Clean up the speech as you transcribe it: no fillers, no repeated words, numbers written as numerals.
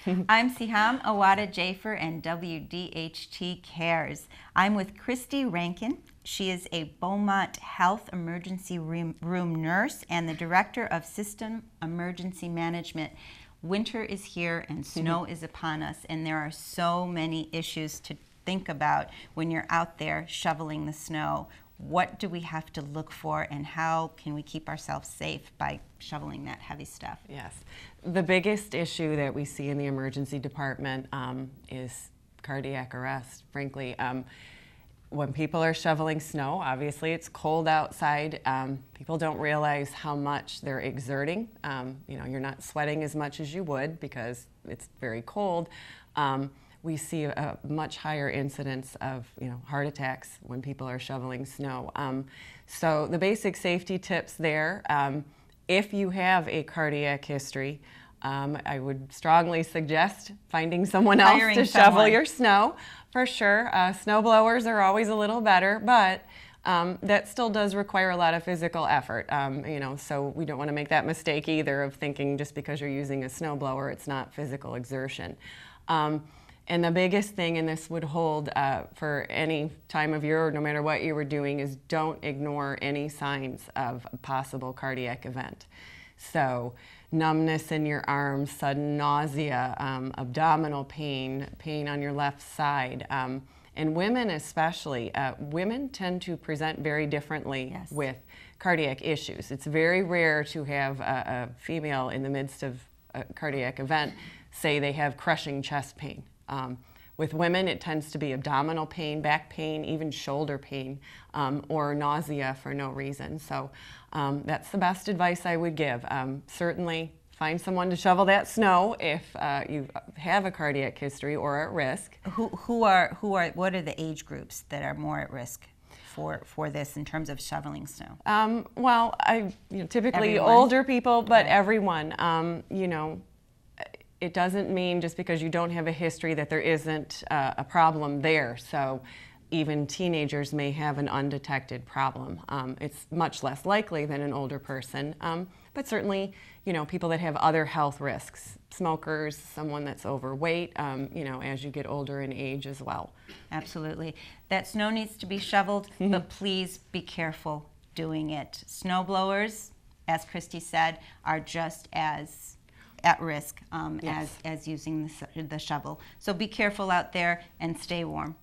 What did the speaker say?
I'm Siham Awada Jafer, and WDHT Cares. I'm with Cristy Rankin. She is a Beaumont Health Emergency Room nurse and the Director of System Emergency Management. Winter is here and snow is upon us, and there are so many issues to think about when you're out there shoveling the snow. What do we have to look for, and how can we keep ourselves safe by shoveling that heavy stuff? Yes. The biggest issue that we see in the emergency department is cardiac arrest, frankly. When people are shoveling snow, obviously it's cold outside. People don't realize how much they're exerting. You're not sweating as much as you would because it's very cold. We see a much higher incidence of heart attacks when people are shoveling snow. So the basic safety tips there, if you have a cardiac history, I would strongly suggest finding someone else to shovel your snow, for sure. Snow blowers are always a little better, but that still does require a lot of physical effort. So we don't want to make that mistake either of thinking just because you're using a snow blower, it's not physical exertion. And the biggest thing, and this would hold for any time of year, no matter what you were doing, is don't ignore any signs of a possible cardiac event. So numbness in your arms, sudden nausea, abdominal pain, pain on your left side. And women especially, women tend to present very differently with cardiac issues. It's very rare to have a female in the midst of a cardiac event say they have crushing chest pain. With women, it tends to be abdominal pain, back pain, even shoulder pain, or nausea for no reason. So that's the best advice I would give. Certainly find someone to shovel that snow if you have a cardiac history or are at risk. What are the age groups that are more at risk for this in terms of shoveling snow? Typically Everyone? older people, but Okay. everyone. It doesn't mean just because you don't have a history that there isn't a problem there. So even teenagers may have an undetected problem. It's much less likely than an older person, but certainly, people that have other health risks, smokers, someone that's overweight, as you get older in age as well. Absolutely. That snow needs to be shoveled, but please be careful doing it. Snow blowers, as Cristy said, are just as at risk as using the shovel. So be careful out there and stay warm.